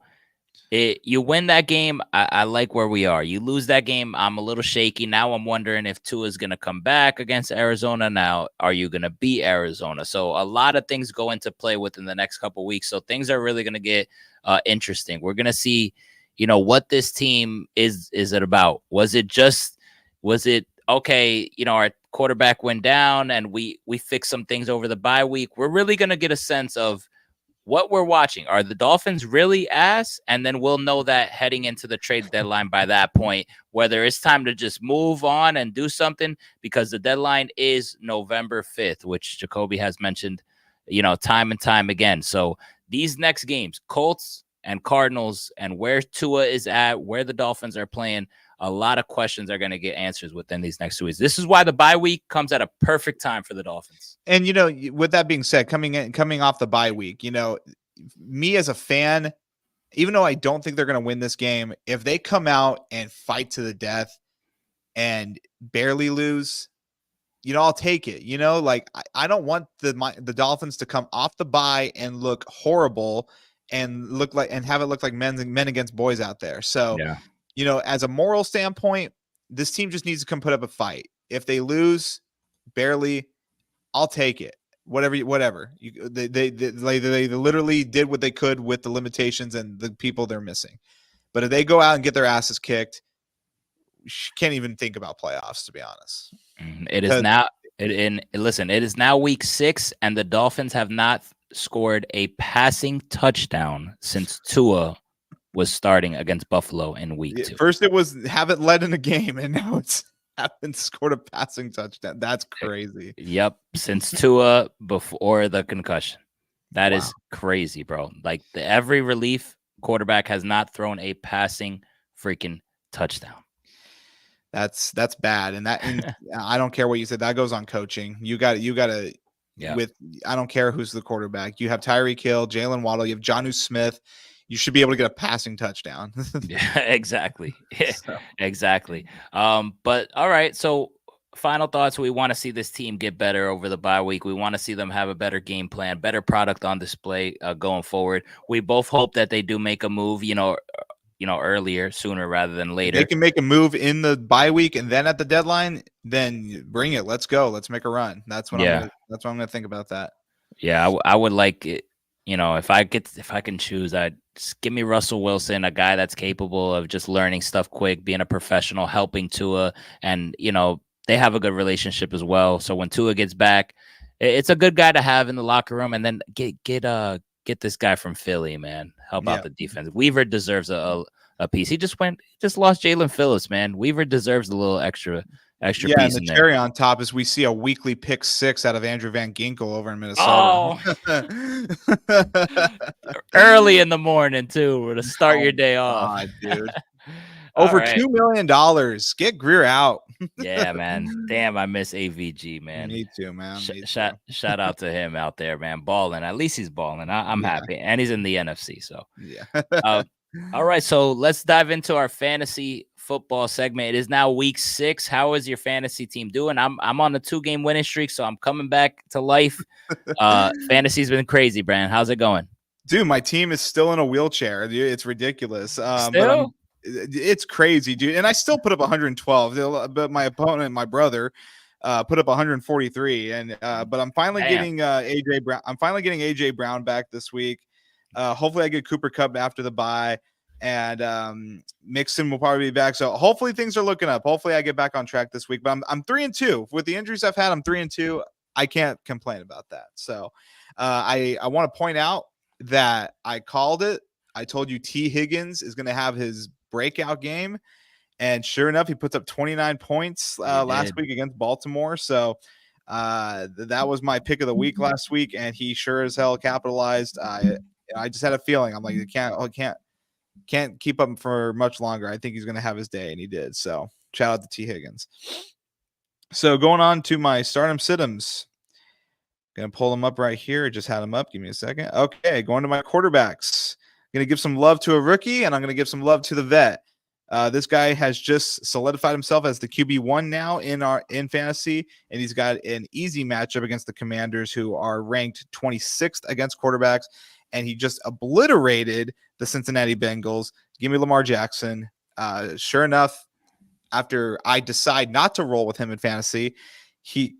you win that game. I like where we are. You lose that game, I'm a little shaky. Now I'm wondering if Tua is going to come back against Arizona. Now, are you going to beat Arizona? So a lot of things go into play within the next couple of weeks. So things are really going to get interesting. We're going to see, what this team is it about? Was it okay, our quarterback went down and we fixed some things over the bye week? We're really going to get a sense of what we're watching. Are the Dolphins really ass? And then we'll know that heading into the trade deadline by that point, whether it's time to just move on and do something, because the deadline is November 5th, which Jacoby has mentioned, time and time again. So these next games, Colts and Cardinals, and where Tua is at, where the Dolphins are playing, a lot of questions are going to get answers within these next 2 weeks. This is why the bye week comes at a perfect time for the Dolphins. And, with that being said, coming off the bye week, me as a fan, even though I don't think they're going to win this game, if they come out and fight to the death and barely lose, I'll take it. Like I don't want the Dolphins to come off the bye and look horrible and have it look like men against boys out there. So, yeah. As a moral standpoint, this team just needs to come put up a fight. If they lose barely, I'll take it. Whatever. They literally did what they could with the limitations and the people they're missing. But if they go out and get their asses kicked, can't even think about playoffs, to be honest. It is now. Listen, it is now week 6, and the Dolphins have not scored a passing touchdown since Tua was starting against Buffalo in week 2. First, it was haven't led in a game, and now it's haven't scored a passing touchdown. That's crazy. Yep, since Tua before the concussion. That is crazy, bro. Like every relief quarterback has not thrown a passing freaking touchdown. That's bad, and I don't care what you said. That goes on coaching. You got to. Yeah. I don't care who's the quarterback. You have Tyreek Hill, Jalen Waddle. You have Jonnu Smith. You should be able to get a passing touchdown. Yeah, exactly. Exactly. But all right. So final thoughts. We want to see this team get better over the bye week. We want to see them have a better game plan, better product on display going forward. We both hope that they do make a move, earlier, sooner rather than later. They can make a move in the bye week and then at the deadline, then bring it. Let's go. Let's make a run. That's what I'm gonna think about that. Yeah, I would like it. If I can choose, I'd just give me Russell Wilson, a guy that's capable of just learning stuff quick, being a professional, helping Tua, and they have a good relationship as well. So when Tua gets back, it's a good guy to have in the locker room. And then get this guy from Philly, man. Help out the defense. Weaver deserves a piece. He just lost Jalen Phillips, man. Weaver deserves a little extra piece. And the cherry on top is we see a weekly pick 6 out of Andrew Van Ginkel over in Minnesota. Early in the morning too, to start your day off. God, dude. Over $2 million. Get Greer out. Yeah, man. Damn, I miss AVG, man. Me too, man. Shout out to him out there, man. Balling. At least he's balling. I'm happy. And he's in the NFC. So all right. So let's dive into our fantasy football segment. It is now week 6. How is your fantasy team doing? I'm on a 2-game winning streak, so I'm coming back to life. Fantasy's been crazy, Brandon. How's it going? Dude, my team is still in a wheelchair. Dude, it's ridiculous. Still? It's crazy, dude. And I still put up 112, but my opponent, my brother, put up 143. And but I'm finally getting AJ Brown. I'm finally getting AJ Brown back this week. Hopefully I get Cooper Kupp after the bye, and Mixon will probably be back. So hopefully things are looking up. Hopefully I get back on track this week. But I'm 3-2 with the injuries I've had. I'm 3-2. I can't complain about that. So I want to point out that I called it. I told you T. Higgins is going to have his breakout game, and sure enough, he puts up 29 points last week against Baltimore. So that was my pick of the week last week, and he sure as hell capitalized. I just had a feeling. I'm like, can't keep up for much longer. I think he's going to have his day, and he did. So shout out to T. Higgins. So going on to my stardom situms. Gonna pull them up right here. I just had them up. Give me a second. Okay, going to my quarterbacks. Going to give some love to a rookie, and I'm going to give some love to the vet. This guy has just solidified himself as the QB1 now in fantasy, and he's got an easy matchup against the Commanders, who are ranked 26th against quarterbacks, and he just obliterated the Cincinnati Bengals. Give me Lamar Jackson. Sure enough, after I decide not to roll with him in fantasy, he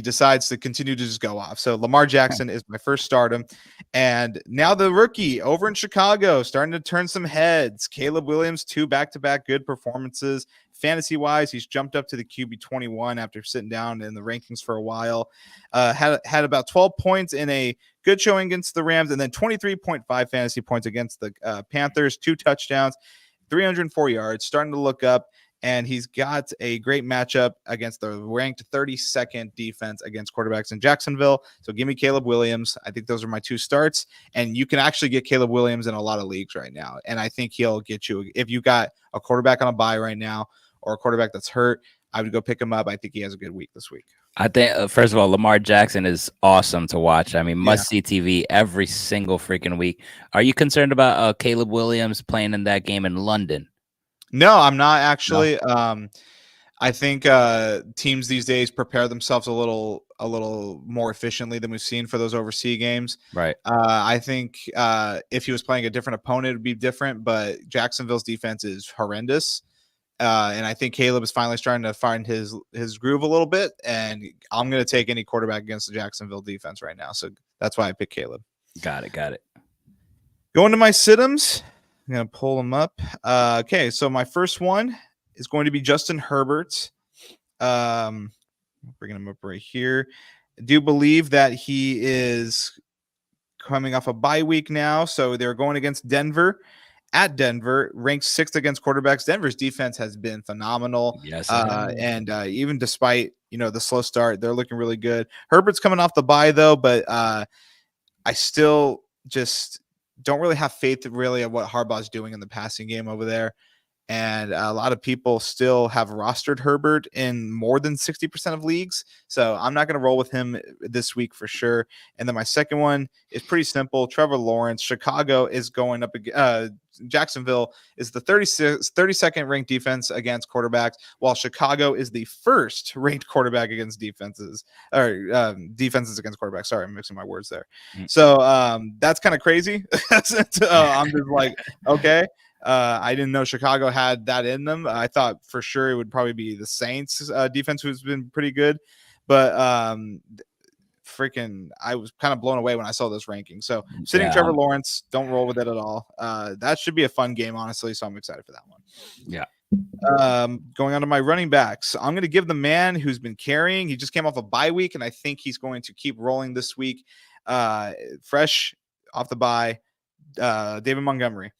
decides to continue to just go off. So Lamar Jackson is my first stardom. And now the rookie over in Chicago starting to turn some heads. Caleb Williams, 2 back-to-back good performances. Fantasy-wise, he's jumped up to the QB 21 after sitting down in the rankings for a while. Had about 12 points in a good showing against the Rams, and then 23.5 fantasy points against the Panthers, 2 touchdowns, 304 yards, starting to look up. And he's got a great matchup against the ranked 32nd defense against quarterbacks in Jacksonville. So give me Caleb Williams. I think those are my 2 starts. And you can actually get Caleb Williams in a lot of leagues right now. And I think he'll get you, if you got a quarterback on a bye right now or a quarterback that's hurt, I would go pick him up. I think he has a good week this week. I think, first of all, Lamar Jackson is awesome to watch. I mean, must-see TV every single freaking week. Are you concerned about Caleb Williams playing in that game in London? No, I'm not actually. No. I think teams these days prepare themselves a little more efficiently than we've seen for those overseas games. Right. I think if he was playing a different opponent, it would be different. But Jacksonville's defense is horrendous, and I think Caleb is finally starting to find his groove a little bit. And I'm going to take any quarterback against the Jacksonville defense right now. So that's why I picked Caleb. Got it. Going to my situms. I'm going to pull them up. Okay, so my first one is going to be Justin Herbert. bringing him up right here. I do believe that he is coming off a bye week now, so they're going against Denver. At Denver, ranked 6th against quarterbacks. Denver's defense has been phenomenal. Yes, And even despite, the slow start, they're looking really good. Herbert's coming off the bye, though, but I still just don't really have faith really of what Harbaugh's doing in the passing game over there. And a lot of people still have rostered Herbert in more than 60% of leagues. So I'm not going to roll with him this week for sure. And then my second one is pretty simple. Trevor Lawrence. Chicago is going up. Jacksonville is the 32nd ranked defense against quarterbacks, while Chicago is the first ranked quarterback against defenses against quarterbacks. Sorry, I'm mixing my words there. So that's kind of crazy. I'm just like, okay. I didn't know Chicago had that in them. I thought for sure it would probably be the Saints defense, who's been pretty good, but I was kind of blown away when I saw this ranking. So sitting Trevor Lawrence, don't roll with it at all. That should be a fun game, honestly. So I'm excited for that one. Yeah. Going on to my running backs, I'm going to give the man who's been carrying. He just came off a bye week, and I think he's going to keep rolling this week. Fresh off the bye, David Montgomery.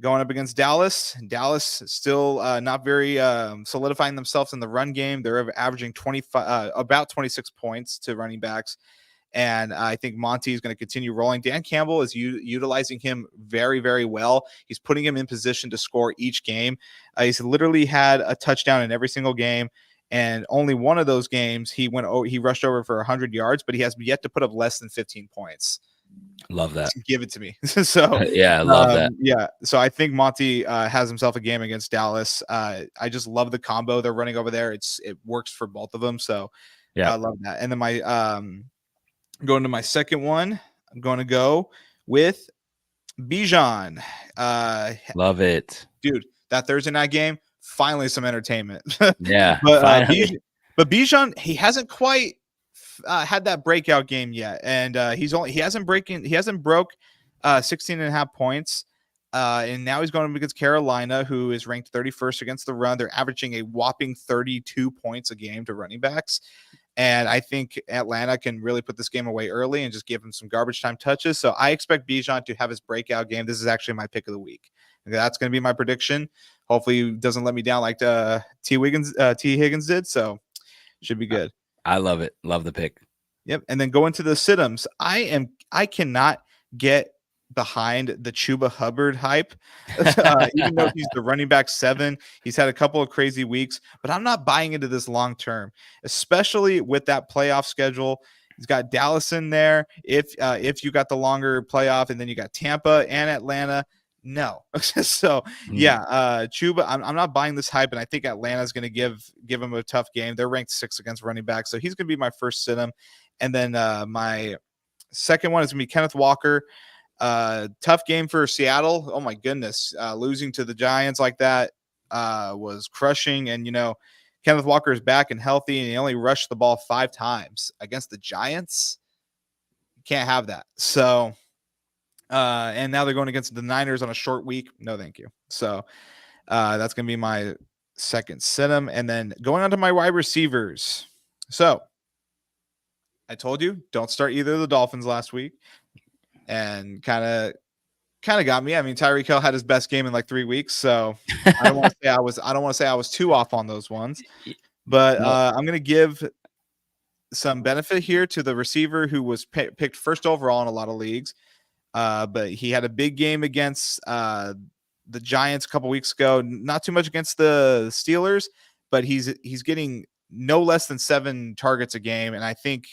Going up against Dallas. Dallas still not very solidifying themselves in the run game. They're averaging about 26 points to running backs. And I think Monty is going to continue rolling. Dan Campbell is utilizing him very, very well. He's putting him in position to score each game. He's literally had a touchdown in every single game. And only one of those games, he rushed over for 100 yards, but he has yet to put up less than 15 points. Love that. Give it to me. So yeah, I love that. Yeah. So I think Monty has himself a game against Dallas. I just love the combo they're running over there. It works for both of them. So yeah, I love that. And then my going to my second one, I'm going to go with Bijan. Love it, dude. That Thursday night game, finally some entertainment. Yeah, but Bijan, he hasn't quite had that breakout game yet, and he hasn't broke 16.5 points, and now he's going up against Carolina, who is ranked 31st against the run. They're averaging a whopping 32 points a game to running backs, and I think Atlanta can really put this game away early and just give him some garbage time touches. So I expect Bijan to have his breakout game. This is actually my pick of the week. That's going to be my prediction. Hopefully he doesn't let me down like T. Higgins did, so should be good. I love it. Love the pick. Yep. And then go into the sit-ems. I cannot get behind the Chuba Hubbard hype. Even though he's the running back 7, he's had a couple of crazy weeks, but I'm not buying into this long term, especially with that playoff schedule. He's got Dallas in there. If you got the longer playoff, and then you got Tampa and Atlanta. No. So yeah, Chuba, I'm not buying this hype, and I think Atlanta's going to give him a tough game. They're ranked 6th against running back, so he's going to be my first sit-em. And then my second one is going to be Kenneth Walker. Tough game for Seattle. Oh my goodness, losing to the Giants like that was crushing. And Kenneth Walker is back and healthy, and he only rushed the ball 5 times against the Giants. You can't have that. So. And now they're going against the Niners on a short week. No, thank you. So that's going to be my second sit-em. And then going on to my wide receivers. So I told you, don't start either of the Dolphins last week, and kind of got me. I mean, Tyreek Hill had his best game in like 3 weeks. So I don't want to say I was too off on those ones, but I'm going to give some benefit here to the receiver who was picked first overall in a lot of leagues. But he had a big game against the Giants a couple weeks ago. Not too much against the Steelers, but he's getting no less than 7 targets a game, and I think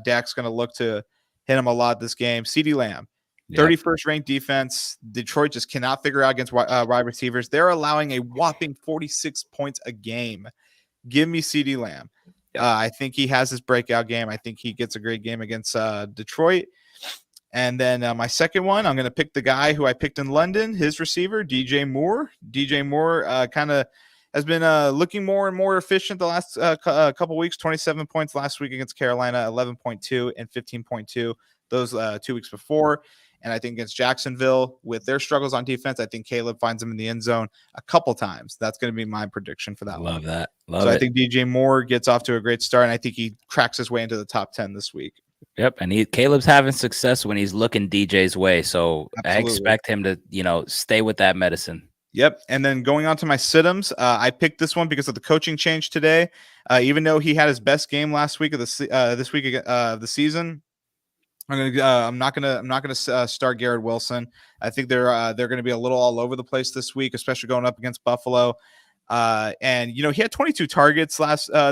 Dak's going to look to hit him a lot this game. CeeDee Lamb, 31st ranked defense. Detroit just cannot figure out against wide receivers. They're allowing a whopping 46 points a game. Give me CeeDee Lamb. I think he has his breakout game. I think he gets a great game against Detroit. And then my second one, I'm going to pick the guy who I picked in London, his receiver, DJ Moore. DJ Moore kind of has been looking more and more efficient the last couple weeks. 27 points last week against Carolina, 11.2 and 15.2 those 2 weeks before. And I think against Jacksonville, with their struggles on defense, I think Caleb finds them in the end zone a couple times. That's going to be my prediction for that one. Love that. Love so it. I think DJ Moore gets off to a great start, and I think he cracks his way into the top 10 this week. Yep, and Caleb's having success when he's looking DJ's way. So Absolutely. I expect him to, stay with that medicine. Yep. And then going on to my sit-ems, I picked this one because of the coaching change today. Even though he had his best game last week of this week of the season, I'm not gonna start Garrett Wilson. I think they're going to be a little all over the place this week, especially going up against Buffalo. And he had 22 targets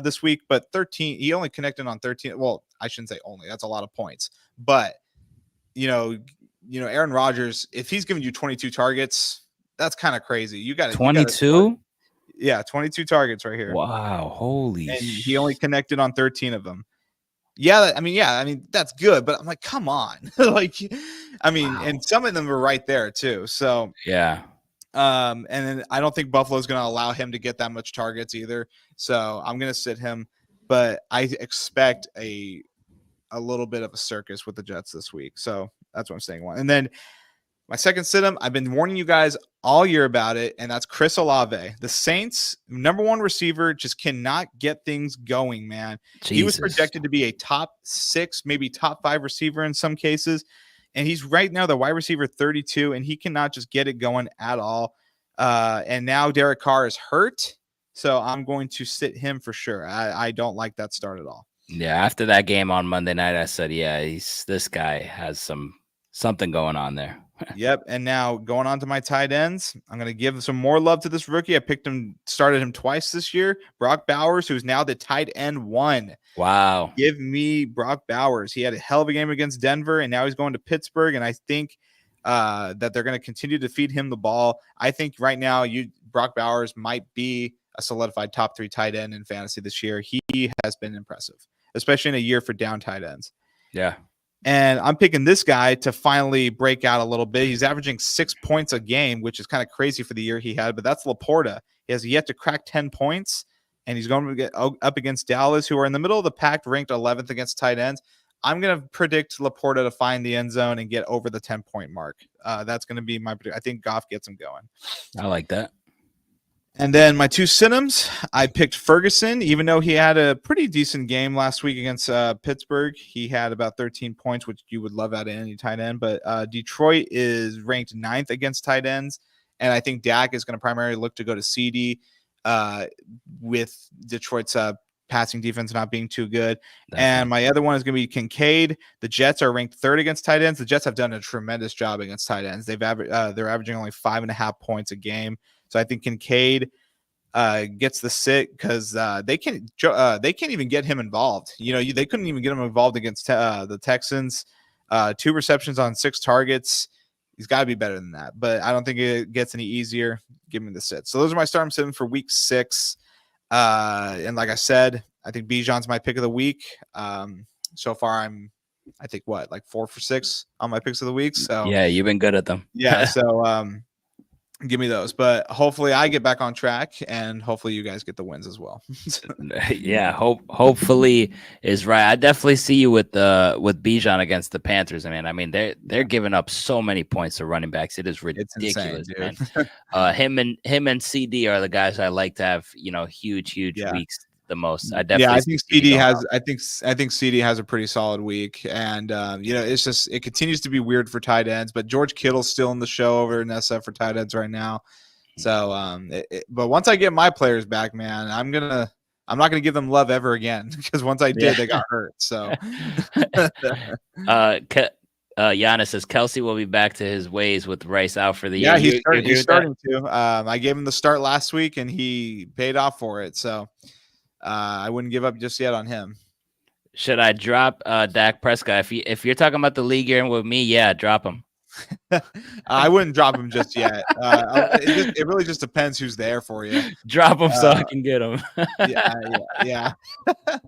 this week, but 13. He only connected on 13. Well, I shouldn't say only. That's a lot of points. But Aaron Rodgers, if he's giving you 22 targets, that's kind of crazy. You got 22. Yeah, 22 targets right here. Wow, holy! And he only connected on 13 of them. Yeah, I mean that's good, but I'm like, come on, wow. And some of them are right there too. So yeah. And then I don't think Buffalo's going to allow him to get that much targets either. So I'm going to sit him, but I expect a little bit of a circus with the Jets this week. So that's what I'm saying. And then my second sit-em, I've been warning you guys all year about it, and that's Chris Olave. The Saints' number one receiver just cannot get things going, man. Jesus. He was projected to be a top 6, maybe top 5 receiver in some cases, and he's right now the wide receiver 32, and he cannot just get it going at all. And now Derek Carr is hurt, so I'm going to sit him for sure. I don't like that start at all. Yeah, after that game on Monday night, I said, yeah, this guy has something going on there. Yep. And now going on to my tight ends, I'm going to give some more love to this rookie. I started him twice this year. Brock Bowers, who's now the tight end 1. Wow. Give me Brock Bowers. He had a hell of a game against Denver, and now he's going to Pittsburgh. And I think that they're going to continue to feed him the ball. I think right now Brock Bowers might be a solidified top 3 tight end in fantasy this year. He has been impressive, especially in a year for down tight ends. Yeah. And I'm picking this guy to finally break out a little bit. He's averaging 6 points a game, which is kind of crazy for the year he had, but that's Laporta. He has yet to crack 10 points, and he's going to get up against Dallas, who are in the middle of the pack, ranked 11th against tight ends. I'm going to predict Laporta to find the end zone and get over the 10-point mark. That's going to be my prediction. I think Goff gets him going. I like that. And then my 2 sit-ems, I picked Ferguson, even though he had a pretty decent game last week against Pittsburgh. He had about 13 points, which you would love out of any tight end. But Detroit is ranked 9th against tight ends. And I think Dak is going to primarily look to go to CD with Detroit's passing defense not being too good. Definitely. And my other one is going to be Kincaid. The Jets are ranked 3rd against tight ends. The Jets have done a tremendous job against tight ends. They're averaging only 5.5 points a game. So I think Kincaid gets the sit because they can't even get him involved. They couldn't even get him involved against the Texans. 2 receptions on 6 targets. He's got to be better than that. But I don't think it gets any easier. Give me the sit. So those are my start and sit for week 6. And like I said, I think Bijan's my pick of the week. So far, I think 4 for 6 on my picks of the week. So yeah, you've been good at them. Yeah. So give me those, but hopefully I get back on track, and hopefully you guys get the wins as well. Yeah, hopefully is right. I definitely see you with Bijan against the Panthers. I mean they're giving up so many points to running backs. It is ridiculous, insane, man. Him and CD are the guys I like to have, huge weeks the most. I think CD has I think CD has a pretty solid week, and it's just it continues to be weird for tight ends, but George Kittle's still in the show over in SF for tight ends right now. So but once I get my players back, man, I'm not gonna give them love ever again, because once I did, they got hurt. So Giannis says Kelsey will be back to his ways with Rice out for the year. Yeah, he's starting to. I gave him the start last week, and he paid off for it. So I wouldn't give up just yet on him. Should I drop Dak Prescott? If you're talking about the league you're in with me, yeah, drop him. I wouldn't drop him just yet. It really just depends who's there for you. Drop him so I can get him. Yeah.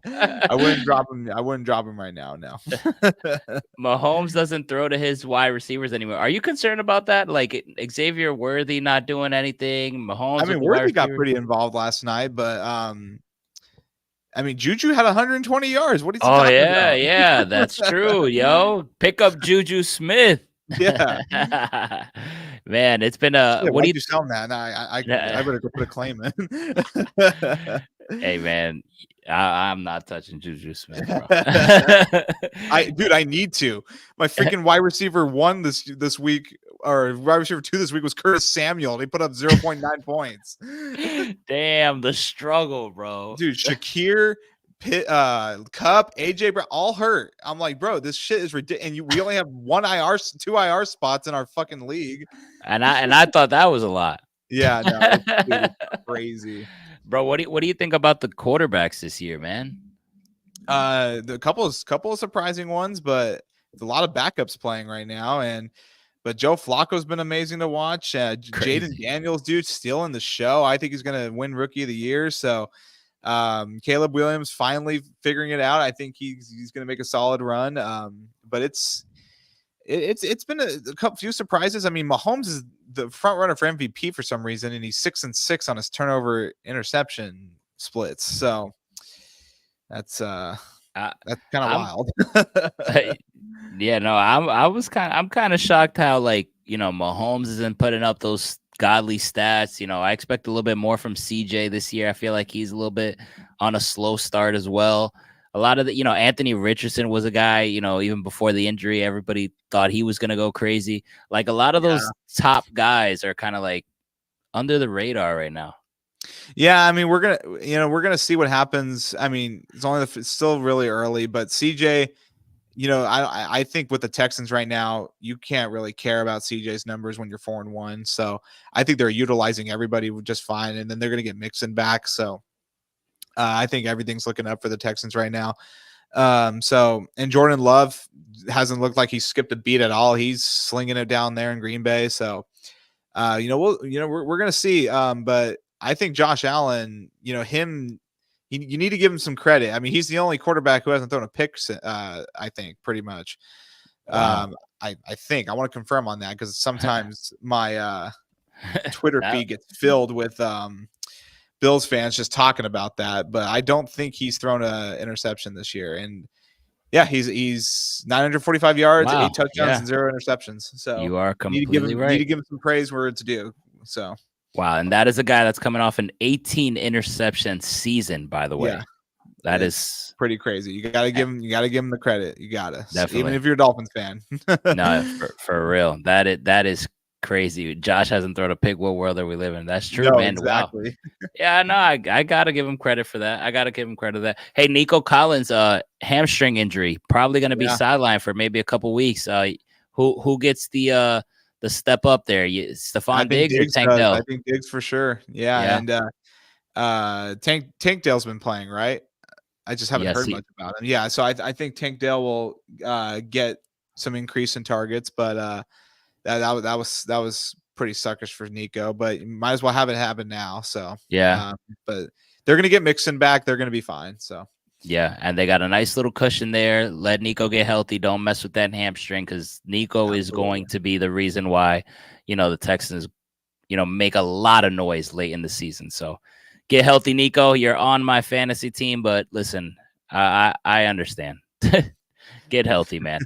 I wouldn't drop him. I wouldn't drop him right now. No. Mahomes doesn't throw to his wide receivers anymore. Are you concerned about that? Like Xavier Worthy not doing anything? Mahomes. Worthy got pretty involved last night, but Juju had 120 yards. What are you talking about? Yeah, that's true, yo. Pick up Juju Smith. Yeah. Man, it's been Shit, what do why'd you sound that? I better go put a claim in. Hey man, I'm not touching Juju Smith, bro. I need to. My freaking wide receiver 1 this week, or wide receiver 2 this week, was Curtis Samuel. He put up 0.9 points. Damn, the struggle, bro. Dude, Shakir, Cup, AJ Brown, all hurt. I'm like, bro, this shit is ridiculous. And we only have 2 IR spots in our fucking league. And I thought that was a lot. Yeah, no, it's crazy. Bro, what do you think about the quarterbacks this year, man? The couple of surprising ones, but there's a lot of backups playing right now. But Joe Flacco's been amazing to watch. Jaden Daniels, dude, still in the show. I think he's gonna win Rookie of the Year. So Caleb Williams finally figuring it out. I think he's gonna make a solid run. But it's been a few surprises. I mean, Mahomes is the front runner for MVP for some reason, and he's 6-6 on his turnover interception splits. So that's kind of wild. Yeah, no, I'm kind of shocked how, like, you know, Mahomes isn't putting up those godly stats. You know, I expect a little bit more from CJ this year. I feel like he's a little bit on a slow start as well. A lot of the, Anthony Richardson was a guy, even before the injury, everybody thought he was going to go crazy. Like, a lot of those top guys are kind of like under the radar right now. Yeah, I mean, we're gonna see what happens. I mean, it's still really early, but CJ, I think with the Texans right now, you can't really care about CJ's numbers when you're 4-1. So I think they're utilizing everybody just fine, and then they're gonna get Mixon back. So I think everything's looking up for the Texans right now. And Jordan Love hasn't looked like he skipped a beat at all. He's slinging it down there in Green Bay. So we're gonna see. But I think Josh Allen, you need to give him some credit. I mean, he's the only quarterback who hasn't thrown a pick, I think, pretty much. Wow. I think I want to confirm on that, because sometimes my Twitter feed gets filled with Bills fans just talking about that. But I don't think he's thrown an interception this year. And yeah, he's 945 yards, 8 touchdowns, and 0 interceptions. So you are completely right. Need to give him some praise where it's due. So. Wow, and that is a guy that's coming off an 18 interception season, by the way. Yeah, that is pretty crazy. You gotta give him the credit. You gotta, definitely, even if you're a Dolphins fan. No, for real. That is crazy. Josh hasn't thrown a pick. What world are we living in? That's true, man. Exactly. Wow. Yeah, no, I gotta give him credit for that. Hey, Nico Collins, hamstring injury, probably gonna be sidelined for maybe a couple weeks. Who gets the step up there? Stephon Diggs or Tank Dell? I think Diggs for sure. Yeah. And Tank Dell's been playing, right? I just haven't heard much about him. Yeah, so I think Tank Dell will get some increase in targets, but that was pretty suckish for Nico. But you might as well have it happen now. So but they're gonna get Mixon back. They're gonna be fine. So. Yeah, and they got a nice little cushion there. Let Nico get healthy. Don't mess with that hamstring, because Nico is going to be the reason why, the Texans, make a lot of noise late in the season. So get healthy, Nico. You're on my fantasy team, but listen, I understand. Get healthy, man.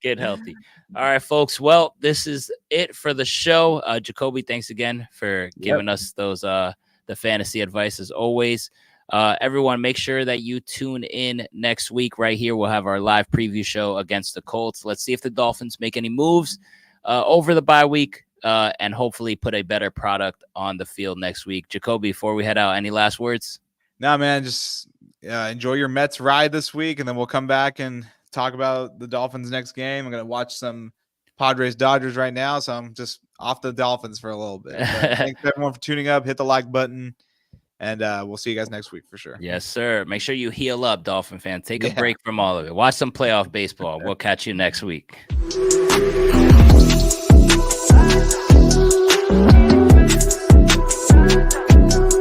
Get healthy. All right, folks. Well, this is it for the show. Jacoby, thanks again for giving us those the fantasy advice as always. Everyone, make sure that you tune in next week. Right here, we'll have our live preview show against the Colts. Let's see if the Dolphins make any moves over the bye week, and hopefully put a better product on the field next week. Jacoby, before we head out, any last words? Nah, man, just enjoy your Mets ride this week, and then we'll come back and talk about the Dolphins next game. I'm gonna watch some Padres Dodgers right now, so I'm just off the Dolphins for a little bit. Thanks everyone for tuning up. Hit the like button. And we'll see you guys next week for sure. Yes, sir. Make sure you heal up, Dolphin fan. Take a break from all of it. Watch some playoff baseball. We'll catch you next week.